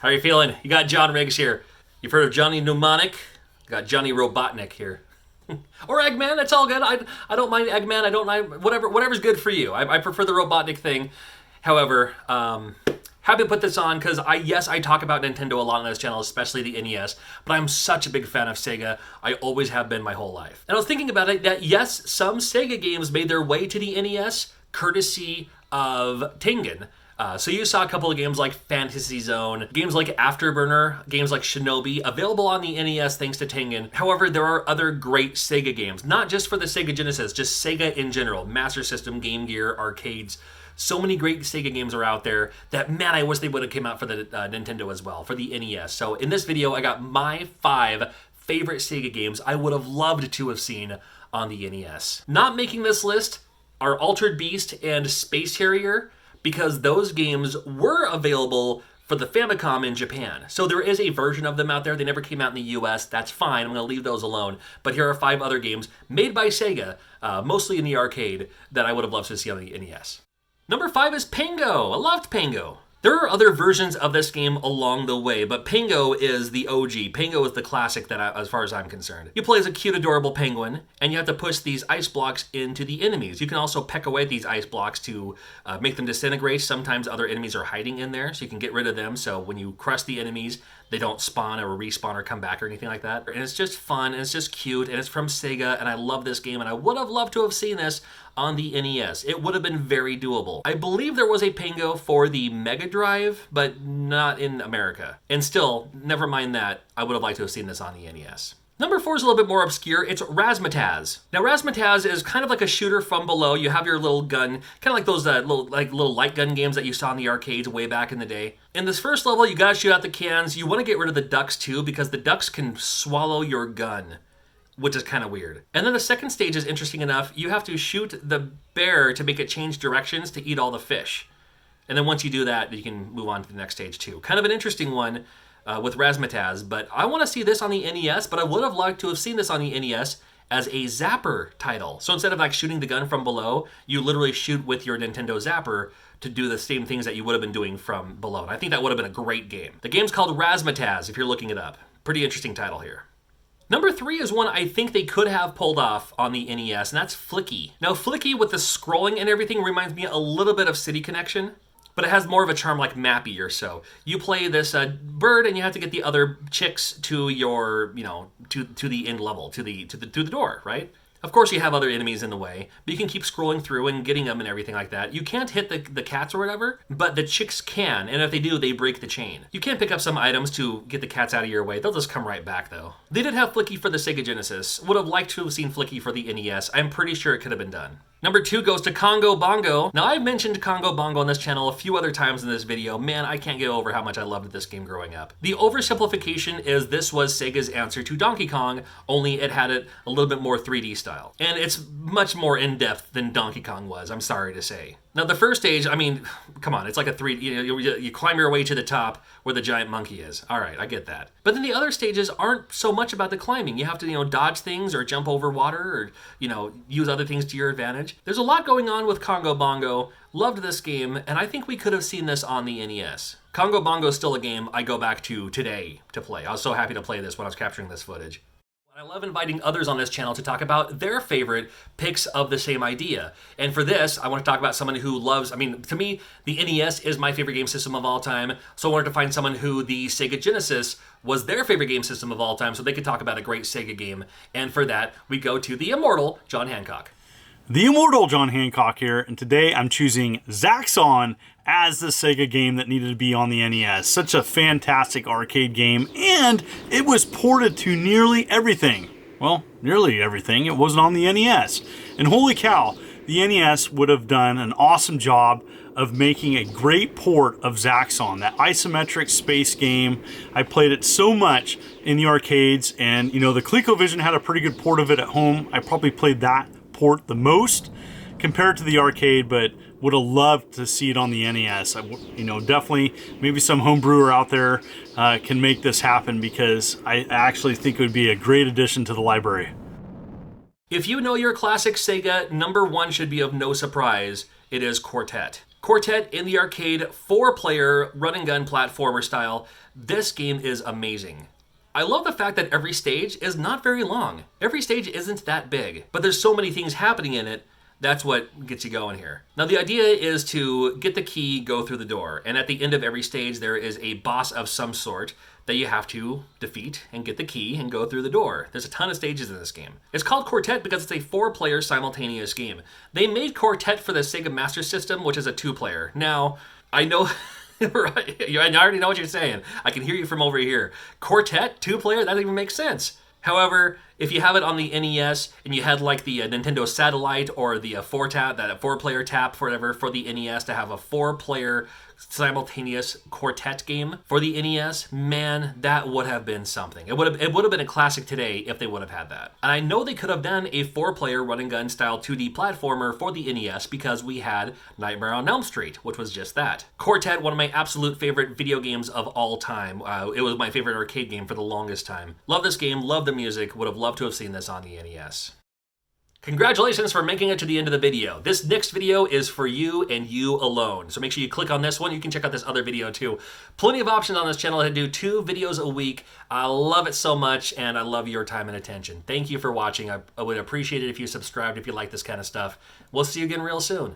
How are you feeling? You got John Riggs here. You've heard of Johnny Mnemonic? You got Johnny Robotnik here. Or Eggman, that's all good. I don't mind Eggman. I don't mind whatever's good for you. I prefer the Robotnik thing. However, happy to put this on because I talk about Nintendo a lot on this channel, especially the NES, but I'm such a big fan of Sega. I always have been my whole life. And I was thinking about it that yes, some Sega games made their way to the NES courtesy of Tengen. So you saw a couple of games like Fantasy Zone, games like Afterburner, games like Shinobi, available on the NES thanks to Tengen. However, there are other great Sega games, not just for the Sega Genesis, just Sega in general, Master System, Game Gear, arcades. So many great Sega games are out there that, man, I wish they would have came out for the Nintendo as well, for the NES. So in this video, I got my 5 favorite Sega games I would have loved to have seen on the NES. Not making this list are Altered Beast and Space Harrier, because those games were available for the Famicom in Japan. So there is a version of them out there. They never came out in the US. That's fine. I'm going to leave those alone. But here are 5 other games made by Sega, mostly in the arcade, that I would have loved to see on the NES. Number 5 is Pango. I loved Pango. There are other versions of this game along the way, but Pango is the OG. Pango is the classic as far as I'm concerned. You play as a cute, adorable penguin, and you have to push these ice blocks into the enemies. You can also peck away at these ice blocks to make them disintegrate. Sometimes other enemies are hiding in there, so you can get rid of them. So when you crush the enemies, they don't spawn or respawn or come back or anything like that. And it's just fun, and it's just cute, and it's from Sega, and I love this game, and I would have loved to have seen this on the NES. It would have been very doable. I believe there was a Pango for the Mega Drive, but not in America. And still, never mind that, I would have liked to have seen this on the NES. Number 4 is a little bit more obscure. It's azzmatazz. Now, azzmatazz is kind of like a shooter from below. You have your little gun, kind of like those little light gun games that you saw in the arcades way back in the day. In this first level, you gotta shoot out the cans. You want to get rid of the ducks too, because the ducks can swallow your gun, which is kind of weird. And then the second stage is interesting enough. You have to shoot the bear to make it change directions to eat all the fish. And then once you do that, you can move on to the next stage too. Kind of an interesting one with azzmatazz, but I want to see this on the NES, but I would have liked to have seen this on the NES as a zapper title. So instead of like shooting the gun from below, you literally shoot with your Nintendo zapper to do the same things that you would have been doing from below. And I think that would have been a great game. The game's called azzmatazz, if you're looking it up. Pretty interesting title here. Number 3 is one I think they could have pulled off on the NES, and that's Flicky. Now, Flicky with the scrolling and everything reminds me a little bit of City Connection, but it has more of a charm like Mappy or so. You play this bird, and you have to get the other chicks to your, to the end level, to the door, right? Of course, you have other enemies in the way, but you can keep scrolling through and getting them and everything like that. You can't hit the cats or whatever, but the chicks can, and if they do, they break the chain. You can pick up some items to get the cats out of your way. They'll just come right back, though. They did have Flicky for the Sega Genesis. Would have liked to have seen Flicky for the NES. I'm pretty sure it could have been done. Number 2 goes to Congo Bongo. Now, I've mentioned Congo Bongo on this channel a few other times in this video. Man, I can't get over how much I loved this game growing up. The oversimplification is this was Sega's answer to Donkey Kong, only it had it a little bit more 3D style. And it's much more in-depth than Donkey Kong was, I'm sorry to say. Now, the first stage, I mean, come on, it's like a 3D, you climb your way to the top where the giant monkey is. All right, I get that. But then the other stages aren't so much about the climbing. You have to, dodge things or jump over water or, use other things to your advantage. There's a lot going on with Congo Bongo. Loved this game, and I think we could have seen this on the NES. Congo Bongo is still a game I go back to today to play. I was so happy to play this when I was capturing this footage. I love inviting others on this channel to talk about their favorite picks of the same idea. And for this, I want to talk about someone who loves, to me, the NES is my favorite game system of all time. So I wanted to find someone who the Sega Genesis was their favorite game system of all time so they could talk about a great Sega game. And for that, we go to the immortal John Hancock. The immortal John Hancock here, and today I'm choosing Zaxxon as the Sega game that needed to be on the NES. Such a fantastic arcade game, and it was ported to nearly everything. Well, nearly everything. It wasn't on the NES. And holy cow, the NES would have done an awesome job of making a great port of Zaxxon, that isometric space game. I played it so much in the arcades, and the ColecoVision had a pretty good port of it at home. I probably played that port the most compared to the arcade, but would have loved to see it on the NES. Definitely maybe some home brewer out there can make this happen, because I actually think it would be a great addition to the library. If you know your classic Sega, number 1 should be of no surprise. It is Quartet. Quartet in the arcade, 4-player run and gun platformer style. This game is amazing. I love the fact that every stage is not very long. Every stage isn't that big, but there's so many things happening in it. That's what gets you going here. Now the idea is to get the key, go through the door, and at the end of every stage there is a boss of some sort that you have to defeat and get the key and go through the door. There's a ton of stages in this game. It's called Quartet because it's a 4-player simultaneous game. They made Quartet for the Sega Master System, which is a 2-player. Now, I know... Right. I already know what you're saying. I can hear you from over here. Quartet, 2-player? That doesn't even make sense. However, if you have it on the NES and you had like the Nintendo Satellite or the 4-tap, that 4-player tap, whatever, for the NES to have a 4-player simultaneous Quartet game for the NES, man, that would have been something. It would have been a classic today if they would have had that. And I know they could have done a 4-player run and gun style 2D platformer for the NES because we had Nightmare on Elm Street, which was just that. Quartet, one of my absolute favorite video games of all time. It was my favorite arcade game for the longest time. Love this game, love the music, would have loved to have seen this on the NES. Congratulations for making it to the end of the video. This next video is for you and you alone. So make sure you click on this one. You can check out this other video too. Plenty of options on this channel to do 2 videos a week. I love it so much and I love your time and attention. Thank you for watching. I would appreciate it if you subscribed if you like this kind of stuff. We'll see you again real soon.